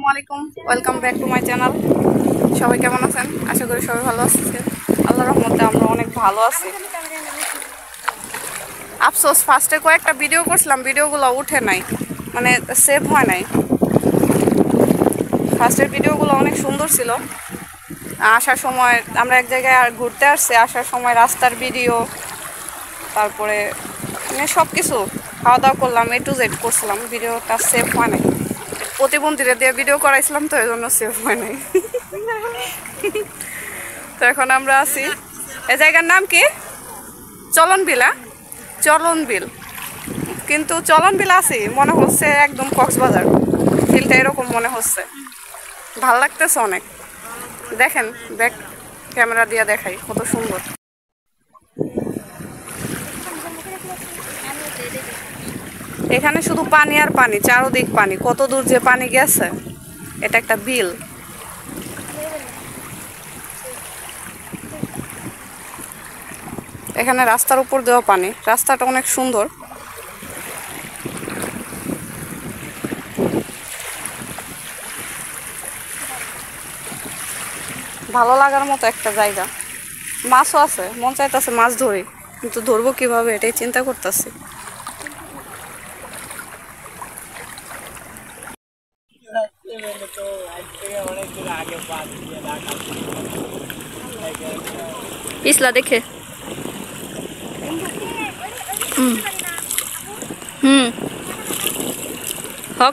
আসসালামু আলাইকুম, welcome back to my channel. সবাই কেমন আছেন? আশা করি সবাই ভালো আছে। আল্লাহর রহমতে আমরা অনেক ভালো আছি। আফসোস ফার্স্টে কয়েকটা ভিডিও করছিলাম, ভিডিওগুলো উঠে নাই, মানে সেভ হয় নাই। ফার্স্টের ভিডিওগুলো অনেক সুন্দর ছিল। আসার সময় আমরা এক জায়গায় আর ঘুরতে আসছি, আসার সময় রাস্তার ভিডিও, তারপরে মানে সব কিছু খাওয়া দাওয়া করলাম, A to Z করছিলাম, ভিডিওটা সেভ হয় নাই। প্রতিবন্ধীরা দিয়ে ভিডিও করাইছিলাম তো এই জন্য সেভ হয় নাই। তো এখন আমরা আছি, এই জায়গার নাম কি? চলন বিল। চলন বিল, কিন্তু চলন বিল আছি মনে হচ্ছে একদম কক্সবাজার, বিলটা এরকম মনে হচ্ছে। ভাল লাগতেছে অনেক। দেখেন ব্যাক ক্যামেরা দিয়ে দেখাই কত সুন্দর। এখানে শুধু পানি আর পানি, চারদিক পানি, কত দূর যে পানি গেছে। এটা একটা বিল। এখানে রাস্তার উপর দেওয়া পানি, রাস্তাটা অনেক সুন্দর। ভালো লাগার মতো একটা জায়গা। মাছও আছে, মন চাইতেছে মাছ ধরি, কিন্তু ধরবো কিভাবে এটাই চিন্তা করতেছি। পিছলা দেখে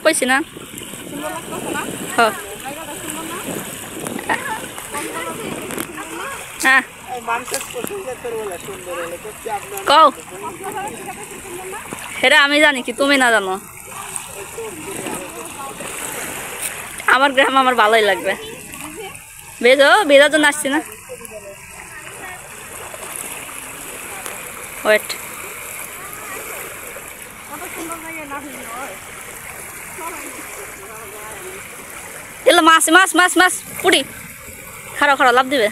কইছি না কও সেটা আমি জানি কি তুমি না জানো? আমার গ্রাম আমার ভালোই লাগবে। বেজো বেজার জন্য আসছি না। ওয়েট, এলো মাছ মাছ মাছ মাছ পুরি খাড়া খাড়া লাভ দিবে।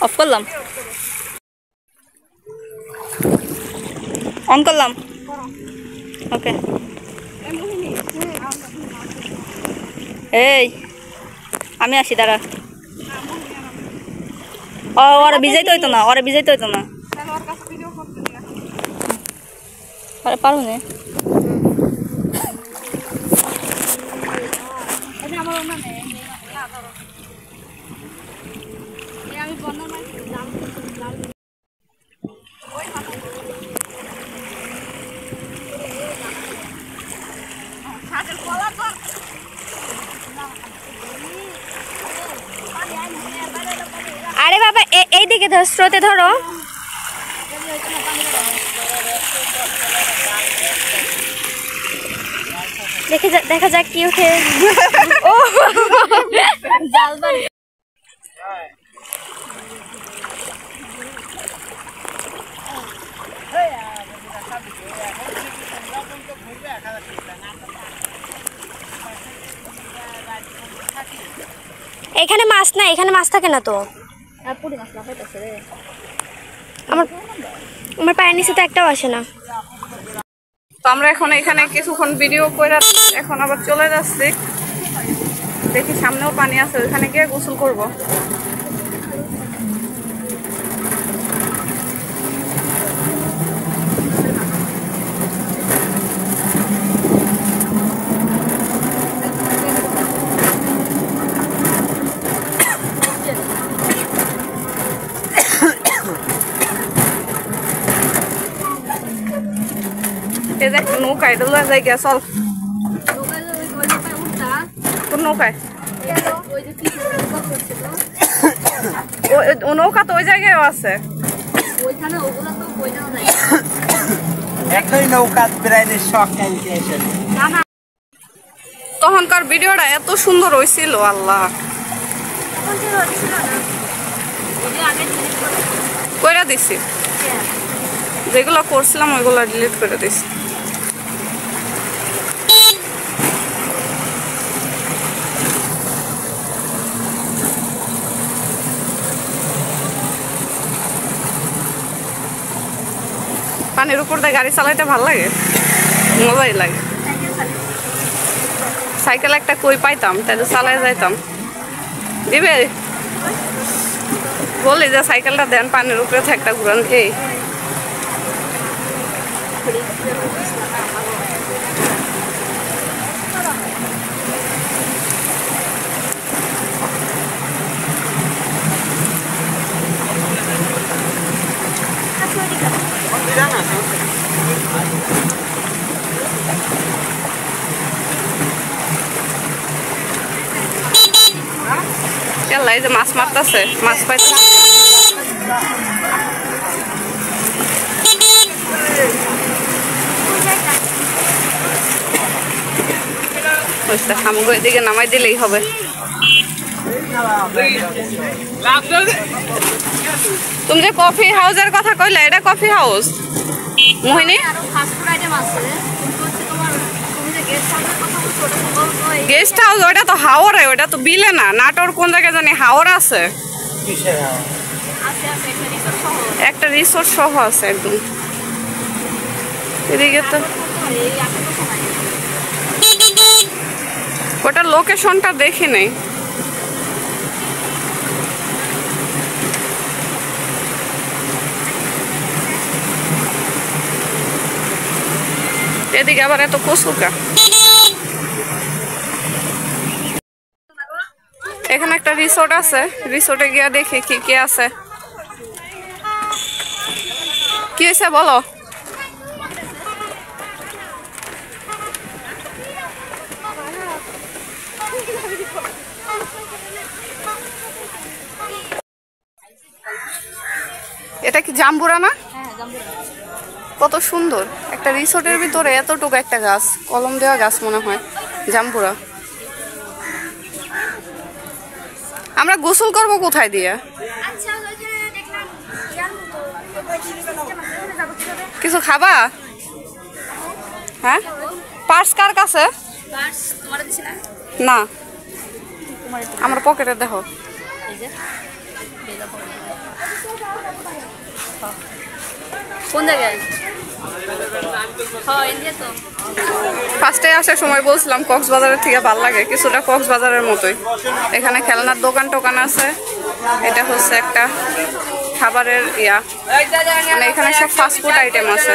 অফ করলাম, অন করলাম। ওকে, এই আমি আসি দাঁড়া। ওরা বিজাইতে হইতো না, ওরা বিজাইতে হইতো না। পারো না আরে বাবা এইদিকে ধর, স্রোতে ধরো। দেখা যাক কি উঠে। এখানে মাছ না, এখানে মাছ থাকে না তো। আমার পায়ের নিচে তো একটাও আসে না। তো আমরা এখন এখানে কিছুক্ষণ ভিডিও করে এখন আবার চলে যাচ্ছি। দেখি সামনেও পানি আছে, ওইখানে গিয়ে গোসল করবো। নৌকায় ডোলা জায়গা চল, কোন নৌকায়? নৌকা তো ওই জায়গায়ও আছে। তখনকার ভিডিওটা এত সুন্দর হয়েছিল, আল্লাহ কইরা দিছি। যেগুলো করছিলাম ওইগুলো ডিলিট করে দিছি। পানির উপর দিয়ে গাড়ি চালাইতে ভালো লাগে, মজাই লাগে। সাইকেল একটা কই পাইতাম তাহলে চালায় যাইতাম। দিবে বলি যে সাইকেলটা দেন, পানির উপরে একটা ঘুরান। এই এই যে মাছ মারতেছে, মাছ পাইতেছে। আমাকে এদিকে নামাই দিলেই হবে। তুমি যে কফি হাউসের কথা কইলা, এটা কফি হাউস মোহিনী? গেস্ট হাউস ওটা তো হাওড়ে, ওটা তো বিলে না। নাটোর কোন জায়গায় জানি হাওড় আছে, একটা রিসোর্ট সহ আছে একদম এদিকে। তো ওটার লোকেশনটা দেখি নেই। এদিকে আবার এত কচুকা। এখানে একটা রিসোর্ট আছে, রিসোর্টে গিয়া দেখি কি কি আছে। কি হয়েছে বলো? এটা কি জাম্বুরা না? কত সুন্দর একটা রিসোর্টের ভিতরে এতটুকু একটা গাছ, কলম দেওয়া গাছ মনে হয় জাম্বুরা। আমরা গোসল করব কোথায় দিয়ে? কিছু খাবা? হ্যাঁ, পার্স কার কাছে? না, আমার পকেটে দেখো। কোন জায়গায়? ফার্স্টে আসার সময় বলছিলাম কক্সবাজারের থেকে ভালো লাগে, কিছুটা কক্সবাজারের মতোই। এখানে খেলনার দোকান টোকান আছে। এটা হচ্ছে একটা খাবারের ইয়া, মানে এখানে সব ফাস্টফুড আইটেম আছে,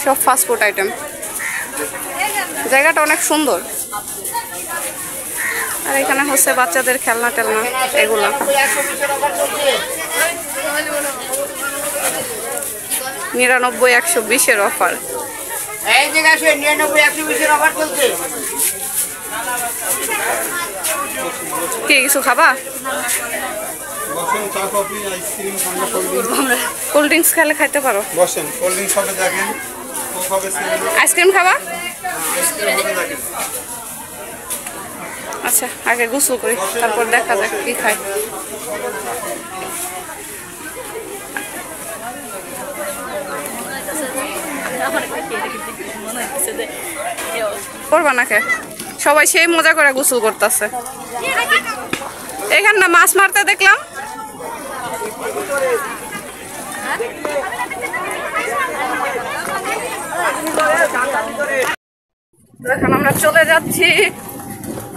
সব ফাস্টফুড আইটেম। জায়গাটা অনেক সুন্দর। আর এখানে হচ্ছে বাচ্চাদের খেলনা টেলনা এগুলা। 99-120 অফার। কি কিছু খাবা? কোল্ড ড্রিঙ্কস খেলে খাইতে পারো। আইসক্রিম খাবা? আচ্ছা, আগে গোসল করি, তারপর দেখা যাক কি খাই। করবা না কে? সবাই সেই মজা করে গোসল করতেছে। এখানে না মাছ মারতে দেখলাম। এখন আমরা চলে যাচ্ছি,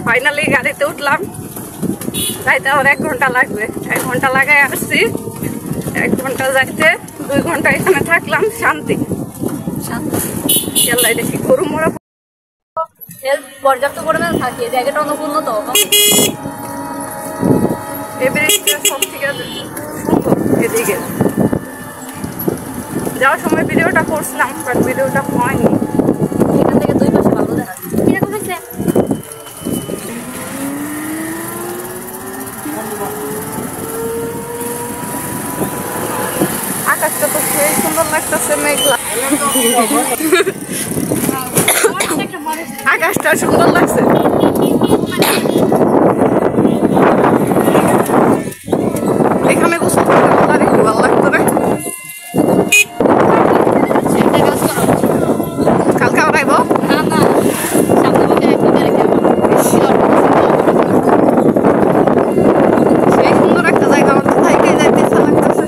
ফাইনালি গাড়িতে উঠলাম। যাইতে আবার 1 ঘন্টা লাগবে। 1 ঘন্টা লাগাই আসছি, 1 ঘন্টা যাইতে 2 ঘন্টা এখানে থাকলাম। শান্তি শান্তি দেখি গরু মরা পর্যাপ্ত পরিমাণে থাকে, জায়গাটা অনেক উন্নত। সব থেকে সুন্দর। এদিকে যাওয়ার সময় ভিডিওটা করছিলাম, বাট ভিডিওটা হয়নি। এখান থেকে 2 পাশে ভালো দেখা কিরকম হয়েছে। আকাশটা তো সেই সুন্দর লাগতেছে, মেঘলা। আকাশটা সুন্দর লাগছে। এখানে গোসল করতে আর একটু ভালো লাগতো না। কালকে আবার আইব? সেই সুন্দর একটা জায়গা, আমার কোথায় যাইতে ইচ্ছা লাগতেছে।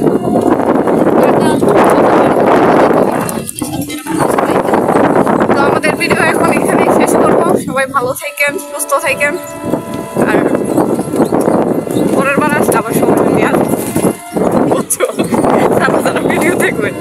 তো আমাদের ভিডিও এখনই সবাই ভালো থাকেন, সুস্থ থাকেন। আর পরের বার আসলে আবার সময় নিয়ে আসবো, বুঝছো? ভিডিও দেখবেন।